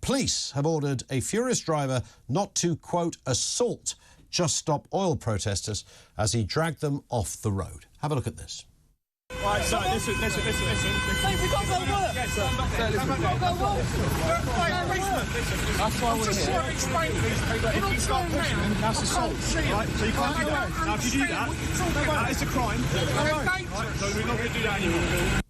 Police have ordered a furious driver not to, quote, assault Just Stop Oil protesters as he dragged them off the road. Have a look at this. Right, so listen. Mate, we've got to go to work. Yes, sir. We've got to go to work. That's why we're here. If you start pushing them, that's assault. Right, so you can't do that. Now, if you do that is a crime. Right, so we're not going to do that anymore.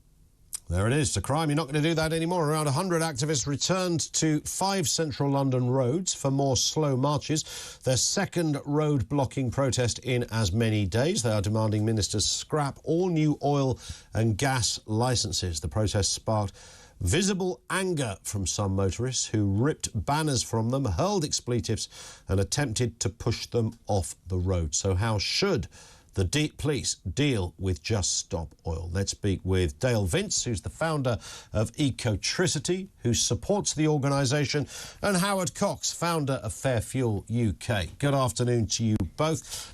There it is. It's a crime. You're not going to do that anymore. Around 100 activists returned to 5 central London roads for more slow marches. Their second road blocking protest in as many days. They are demanding ministers scrap all new oil and gas licences. The protest sparked visible anger from some motorists who ripped banners from them, hurled expletives and attempted to push them off the road. So how should the police deal with Just Stop Oil? Let's speak with Dale Vince, who's the founder of Ecotricity, who supports the organisation, and Howard Cox, founder of Fair Fuel UK. Good afternoon to you both.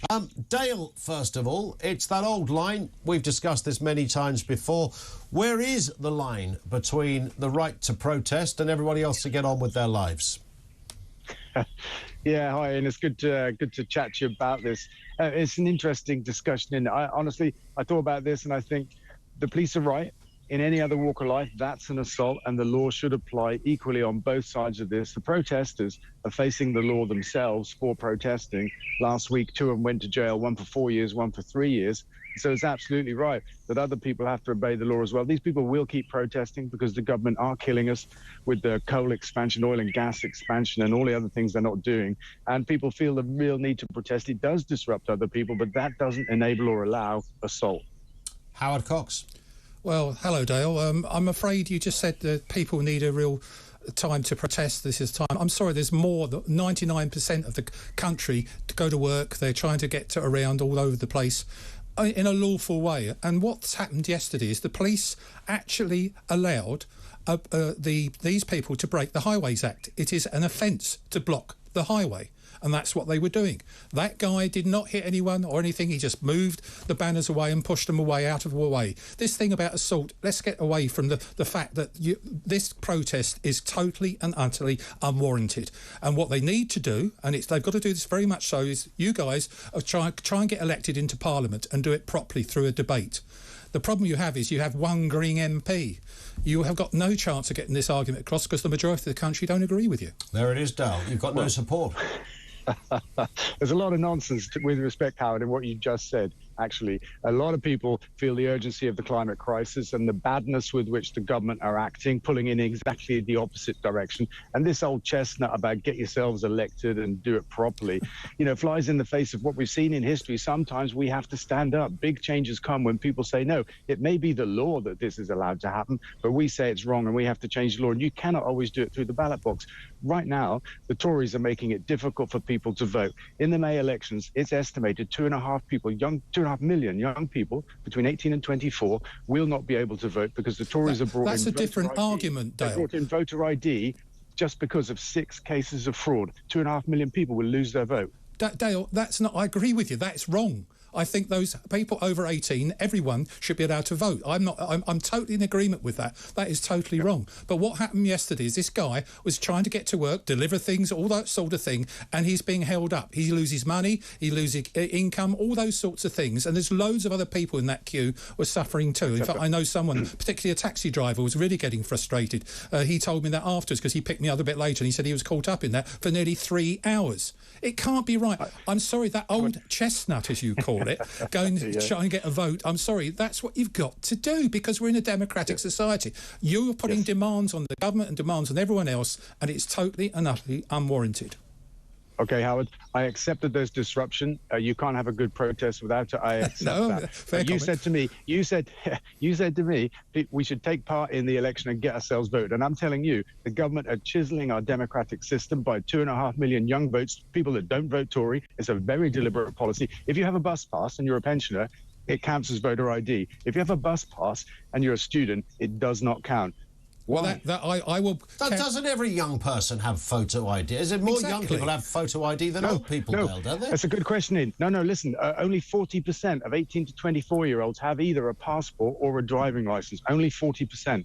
Dale, first of all, it's that old line. We've discussed this many times before. Where is the line between the right to protest and everybody else to get on with their lives? Yeah, hi, and it's good to chat to you about this. It's an interesting discussion, and honestly, I thought about this, and I think the police are right. In any other walk of life, that's an assault, and the law should apply equally on both sides of this. The protesters are facing the law themselves for protesting. Last week, 2 of them went to jail, 1 for 4 years, 1 for 3 years. So it's absolutely right that other people have to obey the law as well. These people will keep protesting because the government are killing us with the coal expansion, oil and gas expansion, and all the other things they're not doing. And people feel the real need to protest. It does disrupt other people, but that doesn't enable or allow assault. Howard Cox. Well, hello, Dale. I'm afraid you just said that people need a real time to protest. This is time. I'm sorry, there's more than 99% of the country to go to work. They're trying to get around all over the place in a lawful way. And what's happened yesterday is the police actually allowed these people to break the Highways Act. It is an offence to block the highway. And that's what they were doing. That guy did not hit anyone or anything. He just moved the banners away and pushed them away, out of the way. This thing about assault, let's get away from the fact that this protest is totally and utterly unwarranted. And what they need to do, and they've got to do this very much so, is you guys try and get elected into Parliament and do it properly through a debate. The problem you have is you have one Green MP. You have got no chance of getting this argument across because the majority of the country don't agree with you. There it is, Dale. You've got no support. There's a lot of nonsense, with respect, Howard, in what you just said. Actually, a lot of people feel the urgency of the climate crisis and the badness with which the government are acting, pulling in exactly the opposite direction. And this old chestnut about get yourselves elected and do it properly, flies in the face of what we've seen in history. Sometimes we have to stand up. Big changes come when people say, no, it may be the law that this is allowed to happen, but we say it's wrong and we have to change the law. And you cannot always do it through the ballot box. Right now, the Tories are making it difficult for people to vote. In the May elections, it's estimated 2.5 million young people between 18 and 24 will not be able to vote because the Tories have brought in... That's a different argument, Dale. They brought in voter ID just because of 6 cases of fraud. 2.5 million people will lose their vote. Dale, that's not... I agree with you. That's wrong. I think those people over 18, everyone should be allowed to vote. I'm totally in agreement with that. That is totally wrong. But what happened yesterday is this guy was trying to get to work, deliver things, all that sort of thing, and he's being held up. He loses money, he loses income, all those sorts of things. And there's loads of other people in that queue were suffering too. In fact, I know someone, particularly a taxi driver, was really getting frustrated. He told me that afterwards because he picked me up a bit later and he said he was caught up in that for nearly 3 hours. It can't be right. I'm sorry, that old chestnut, as you call it, going to try and get a vote. I'm sorry, that's what you've got to do because we're in a democratic society. You're putting demands on the government and demands on everyone else, and it's totally and utterly unwarranted. Okay, Howard, I accept that there's disruption. You can't have a good protest without it. I accept that. Fair you comment. said to me, we should take part in the election and get ourselves voted. And I'm telling you, the government are chiseling our democratic system by 2.5 million young votes, people that don't vote Tory. It's a very deliberate policy. If you have a bus pass and you're a pensioner, it counts as voter ID. If you have a bus pass and you're a student, it does not count. Well, I will... Doesn't every young person have photo ID? Is it more young people have photo ID than old people, Dale, don't they? That's a good question, Ian. No, listen, only 40% of 18 to 24-year-olds have either a passport or a driving licence. Only 40%.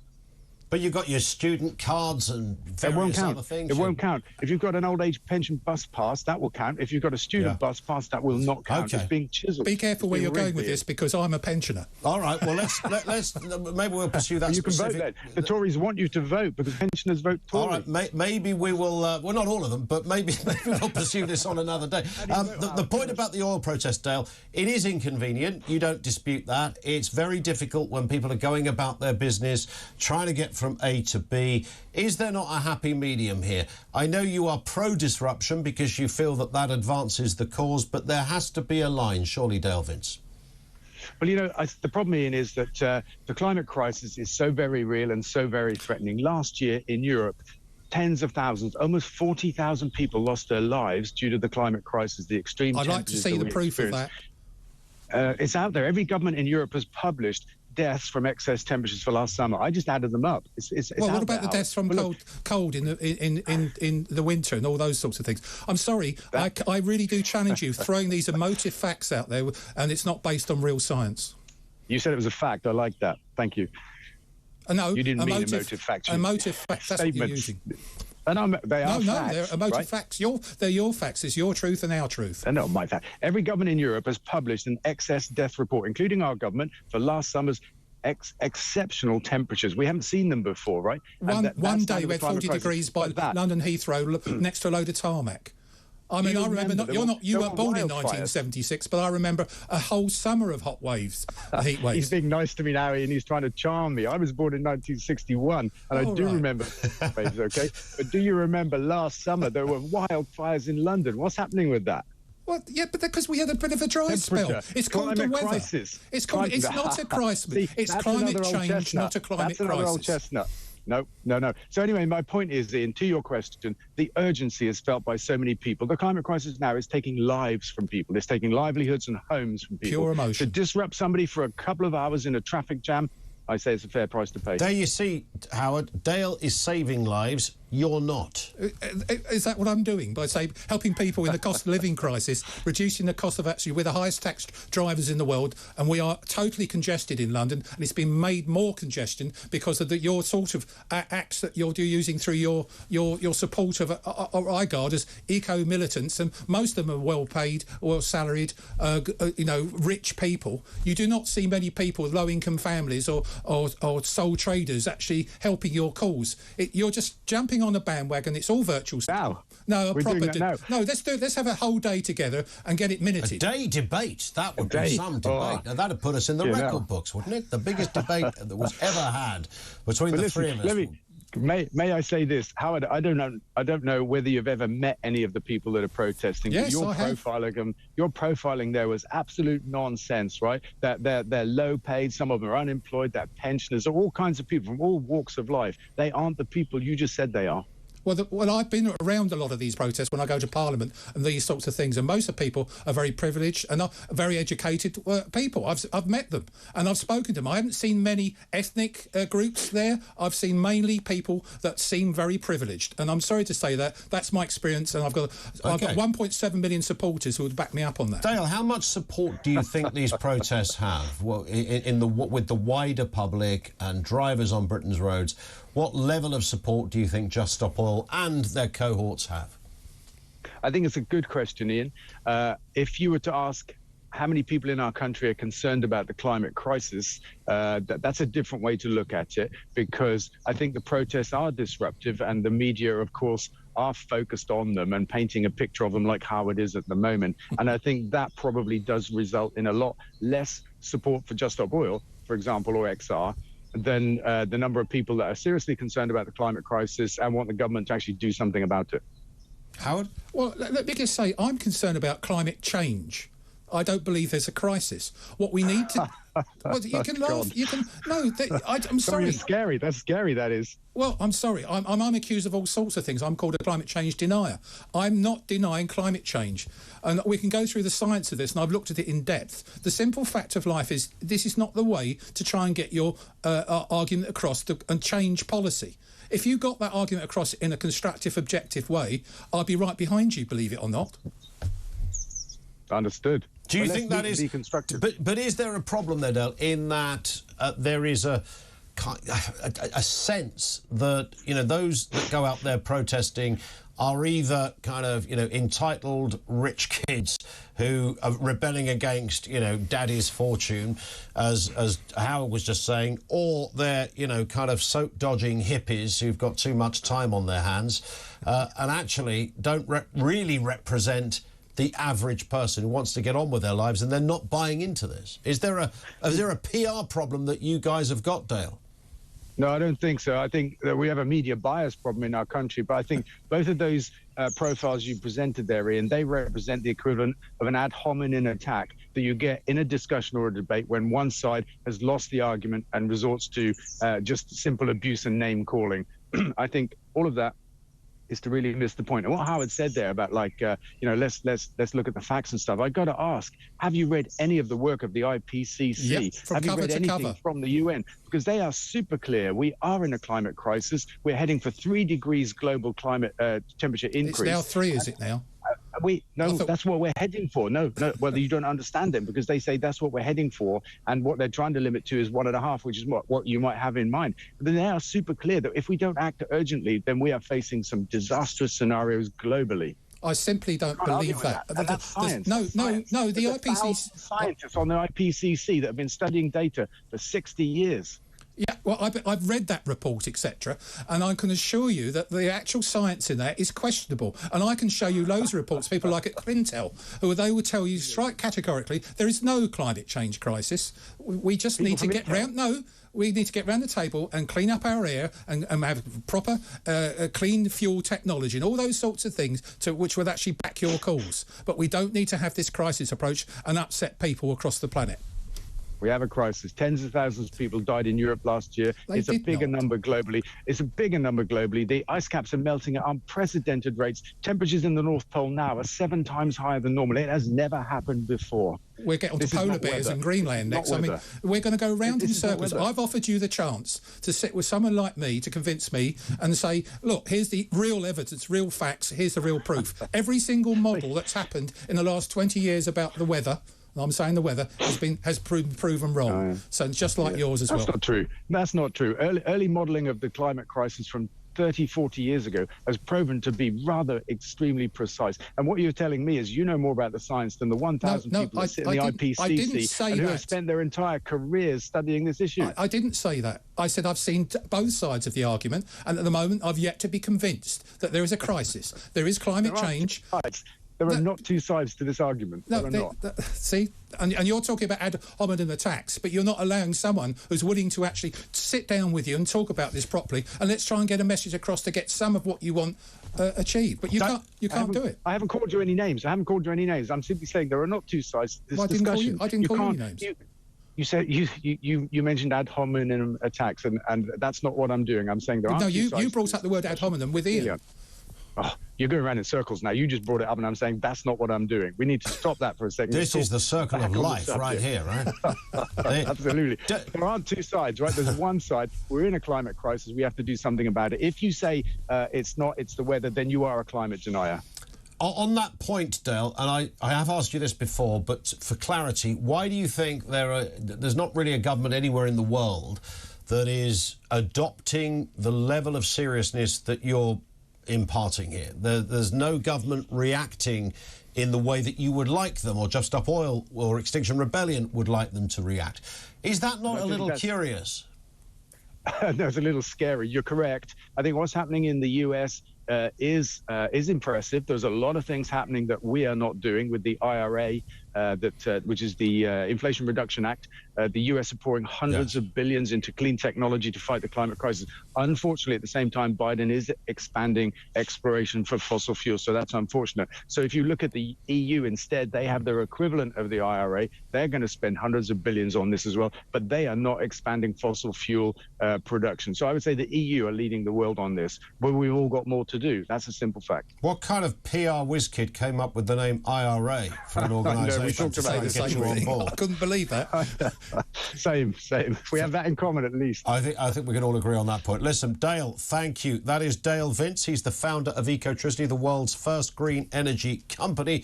But you've got your student cards and various other things. It won't count. If you've got an old age pension bus pass, that will count. If you've got a student bus pass, that will not count. Okay. It's being chiseled. Be careful where you're going with this, because I'm a pensioner. All right. Well, let's maybe we'll pursue that. You can vote then. The Tories want you to vote because pensioners vote Tory. All right. Maybe we will. Well, not all of them, but maybe we'll pursue this on another day. The point about the oil protest, Dale, it is inconvenient. You don't dispute that. It's very difficult when people are going about their business, trying to get from A to B. Is there not a happy medium here? I know you are pro-disruption because you feel that advances the cause, but there has to be a line, surely, Dale Vince. Well, the problem, Ian, is that the climate crisis is so very real and so very threatening. Last year in Europe, tens of thousands, almost 40,000 people lost their lives due to the climate crisis, the extreme temperatures. I'd like to see the proof of that. It's out there. Every government in Europe has published deaths from excess temperatures for last summer. I just added them up. Well, what about the deaths from cold in the winter and all those sorts of things? I'm sorry, I really do challenge you throwing these emotive facts out there, and it's not based on real science. You said it was a fact. I like that. Thank you. No, you didn't mean emotive facts. Emotive facts. That's what you're using. And they are facts. No, they're emotive facts. They're your facts. It's your truth and our truth. They're not my fact. Every government in Europe has published an excess death report, including our government, for last summer's exceptional temperatures. We haven't seen them before, right? One day we had 40 degrees by London Heathrow next to a load of tarmac. I mean, I remember you weren't born in 1976, but I remember a whole summer of hot waves, heat waves. He's being nice to me now, and he's trying to charm me. I was born in 1961, and I do remember waves, okay? But do you remember last summer there were wildfires in London? What's happening with that? Well, yeah, but because we had a bit of a dry spell. It's called the weather. Crisis. It's not a crisis. See, it's climate change, not a climate crisis. That's another old chestnut. No. So anyway, my point is, Ian, to your question, the urgency is felt by so many people. The climate crisis now is taking lives from people. It's taking livelihoods and homes from people. Pure emotion. To disrupt somebody for a couple of hours in a traffic jam, I say it's a fair price to pay. There you see, Howard, Dale is saving lives. You're not. Is that what I'm doing? By helping people in the cost of living crisis, reducing the cost of we're the highest taxed drivers in the world, and we are totally congested in London, and it's been made more congestion because of your sort of acts that you're using through your support of I regard as eco-militants, and most of them are well-paid, well-salaried, rich people. You do not see many people, low-income families or sole traders, actually helping your cause. You're just jumping on a bandwagon. It's all virtual stuff. No, a proper no. Let's have a whole day together and get it minuted. A day debate. That would be some debate. Now, that'd put us in the record books, wouldn't it? The biggest debate that was ever had between the three of us. May I say this, Howard? I don't know whether you've ever met any of the people that are protesting. Yes, but I have. Your profiling there was absolute nonsense, right? That they're low paid, some of them are unemployed, they're pensioners, all kinds of people from all walks of life. They aren't the people you just said they are. Well, I've been around a lot of these protests when I go to Parliament and these sorts of things, and most of the people are very privileged and are very educated people. I've met them and I've spoken to them. I haven't seen many ethnic groups there. I've seen mainly people that seem very privileged, and I'm sorry to say that. That's my experience, and I've got 1.7 million supporters who would back me up on that. Dale, how much support do you think these protests have? Well, with the wider public and drivers on Britain's roads? What level of support do you think Just Stop Oil and their cohorts have? I think it's a good question, Ian. If you were to ask how many people in our country are concerned about the climate crisis, that's a different way to look at it, because I think the protests are disruptive and the media, of course, are focused on them and painting a picture of them like how it is at the moment. And I think that probably does result in a lot less support for Just Stop Oil, for example, or XR, than the number of people that are seriously concerned about the climate crisis and want the government to actually do something about it. Howard? Well, let me just say, I'm concerned about climate change. I don't believe there's a crisis. What we need to... well, you can laugh. You can... No, I'm sorry. It's scary. That's scary, that is. Well, I'm sorry. I'm accused of all sorts of things. I'm called a climate change denier. I'm not denying climate change. And we can go through the science of this, and I've looked at it in depth. The simple fact of life is this is not the way to try and get your argument across and change policy. If you got that argument across in a constructive, objective way, I'd be right behind you, believe it or not. Understood. Do you think that is constructive? But is there a problem there, Dale, in that there is a a sense that, those that go out there protesting are either kind of, entitled rich kids who are rebelling against, daddy's fortune, as Howard was just saying, or they're, kind of soap-dodging hippies who've got too much time on their hands and actually don't really represent the average person who wants to get on with their lives, and they're not buying into this. Is there a PR problem that you guys have got, Dale? No, I don't think so. I think that we have a media bias problem in our country, but I think both of those profiles you presented there, Ian, they represent the equivalent of an ad hominem attack that you get in a discussion or a debate when one side has lost the argument and resorts to just simple abuse and name calling. I think all of that is to really miss the point. And what Howard said there about let's look at the facts and stuff. I got to ask, have you read any of the work of the IPCC? Yep, from have you cover read to anything cover. from the UN? Because they are super clear. We are in a climate crisis. We're heading for 3 degrees global climate temperature increase. It's now 3, is it now? That's what we're heading for. No, well, you don't understand them, because they say that's what we're heading for, and what they're trying to limit to is 1.5, which is what you might have in mind. But then they are super clear that if we don't act urgently, then we are facing some disastrous scenarios globally. I simply don't believe that. That's science. No. The IPCC scientists on the IPCC that have been studying data for 60 years. Yeah, well, I've read that report, etc., and I can assure you that the actual science in that is questionable. And I can show you loads of reports, people like at Clintel, they will tell you straight categorically there is no climate change crisis. We just need to get round. No. We need to get round the table and clean up our air and have proper clean fuel technology and all those sorts of things which would actually back your cause. But we don't need to have this crisis approach and upset people across the planet. We have a crisis. Tens of thousands of people died in Europe last year. It's a bigger number globally. The ice caps are melting at unprecedented rates. Temperatures in the North Pole now are 7 times higher than normal. It has never happened before. We're getting to polar bears in Greenland next. I mean, we're going to go round in circles. I've offered you the chance to sit with someone like me to convince me and say, look, here's the real evidence, real facts, here's the real proof. Every single model that's happened in the last 20 years about the weather, I'm saying the weather, has proven wrong. Oh, yeah. So it's just like yours as well. That's not true. Early modelling of the climate crisis from 30, 40 years ago has proven to be rather extremely precise. And what you're telling me is you know more about the science than the 1,000 people that sit in the IPCC and who have spent their entire careers studying this issue. I didn't say that. I said I've seen both sides of the argument, and at the moment I've yet to be convinced that there is a crisis. There is climate change. There are not two sides to this argument. See? And you're talking about ad hominem attacks, but you're not allowing someone who's willing to actually sit down with you and talk about this properly, and let's try and get a message across to get some of what you want achieved. But you can't do it. I haven't called you any names. I'm simply saying there are not two sides to this discussion. I didn't call you names. You said you mentioned ad hominem attacks, and that's not what I'm doing. I'm saying there are two sides. No, you brought up the word ad hominem with Ian. Yeah. Oh, you're going around in circles now. You just brought it up, and I'm saying that's not what I'm doing. We need to stop that for a second. This is the circle of life right here, right? Absolutely. There aren't two sides, right? There's one side. We're in a climate crisis. We have to do something about it. If you say it's the weather, then you are a climate denier. On that point, Dale, and I have asked you this before, but for clarity, why do you think there's not really a government anywhere in the world that is adopting the level of seriousness that you're imparting here? There's no government reacting in the way that you would like them, or Just Stop Oil or Extinction Rebellion would like them to react. Is that not a little curious? No, it's a little scary. You're correct. I think what's happening in the US is impressive. There's a lot of things happening that we are not doing with the IRA, which is the Inflation Reduction Act. The US are pouring hundreds of billions into clean technology to fight the climate crisis. Unfortunately, at the same time, Biden is expanding exploration for fossil fuels, so that's unfortunate. So if you look at the EU instead, they have their equivalent of the IRA. They're going to spend hundreds of billions on this as well, but they are not expanding fossil fuel production. So I would say the EU are leading the world on this, but we've all got more to do. That's a simple fact. What kind of PR whiz kid came up with the name IRA for an organisation? We talked about this. I couldn't believe that. Same. We have that in common, at least. I think we can all agree on that point. Listen, Dale, thank you. That is Dale Vince. He's the founder of Ecotricity, the world's first green energy company.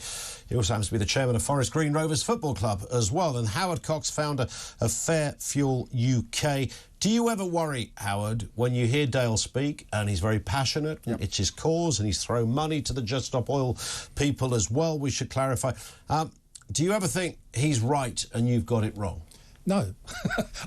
He also happens to be the chairman of Forest Green Rovers Football Club as well. And Howard Cox, founder of Fair Fuel UK. Do you ever worry, Howard, when you hear Dale speak, and he's very passionate, and it's his cause, and he's thrown money to the Just Stop Oil people as well, we should clarify. Do you ever think he's right and you've got it wrong? No,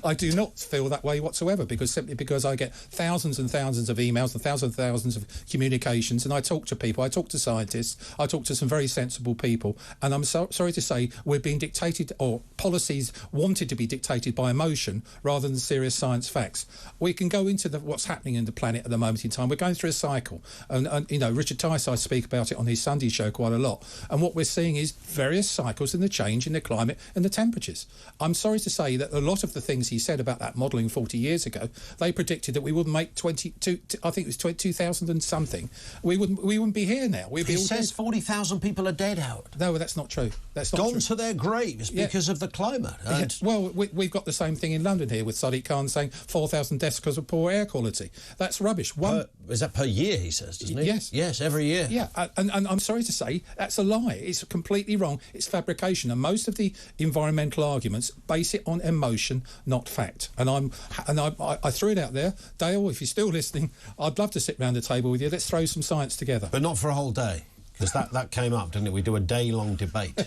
I do not feel that way whatsoever, simply because I get thousands and thousands of emails and thousands of communications, and I talk to people, I talk to scientists, I talk to some very sensible people, and I'm sorry to say we're being dictated, or policies wanted to be dictated by emotion rather than serious science facts. We can go into what's happening in the planet at the moment in time. We're going through a cycle, and you know, Richard Tyson speaks about it on his Sunday show quite a lot, and what we're seeing is various cycles in the change in the climate and the temperatures. I'm sorry to say that a lot of the things he said about that modelling 40 years ago, they predicted that we wouldn't make 2000 and something. We wouldn't be here now. He says 40,000 people are dead, Howard. No, that's not true. That's not gone true. to their graves because of the climate. And well, we've got the same thing in London here with Sadiq Khan saying 4,000 deaths because of poor air quality. That's rubbish. Is that per year, he says, doesn't he? Yes, every year. Yeah, and I'm sorry to say that's a lie. It's completely wrong. It's fabrication, and most of the environmental arguments base it on emotion, not fact. And I threw it out there. Dale, if you're still listening, I'd love to sit round the table with you. Let's throw some science together. But not for a whole day. Because that came up, didn't it? We do a day-long debate.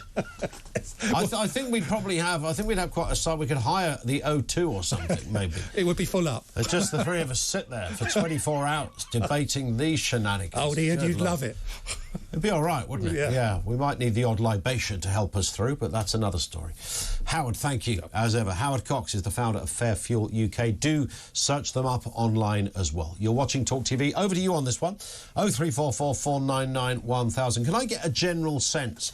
I think we'd probably have... I think we'd have quite a side. We could hire the O2 or something, maybe. It would be full up. It's just the three of us sit there for 24 hours debating these shenanigans. Oh, Ian, you'd love it. It'd be all right, wouldn't it? Yeah. We might need the odd libation to help us through, but that's another story. Howard, thank you, as ever. Howard Cox is the founder of Fair Fuel UK. Do search them up online as well. You're watching Talk TV. Over to you on this one. 0344 499 1000. Can I get a general sense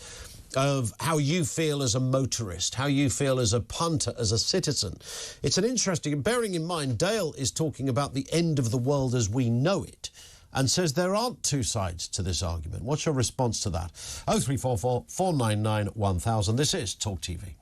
of how you feel as a motorist, how you feel as a punter, as a citizen? It's an interesting... Bearing in mind, Dale is talking about the end of the world as we know it, and says there aren't two sides to this argument. What's your response to that? 0344 499 1000. This is Talk TV.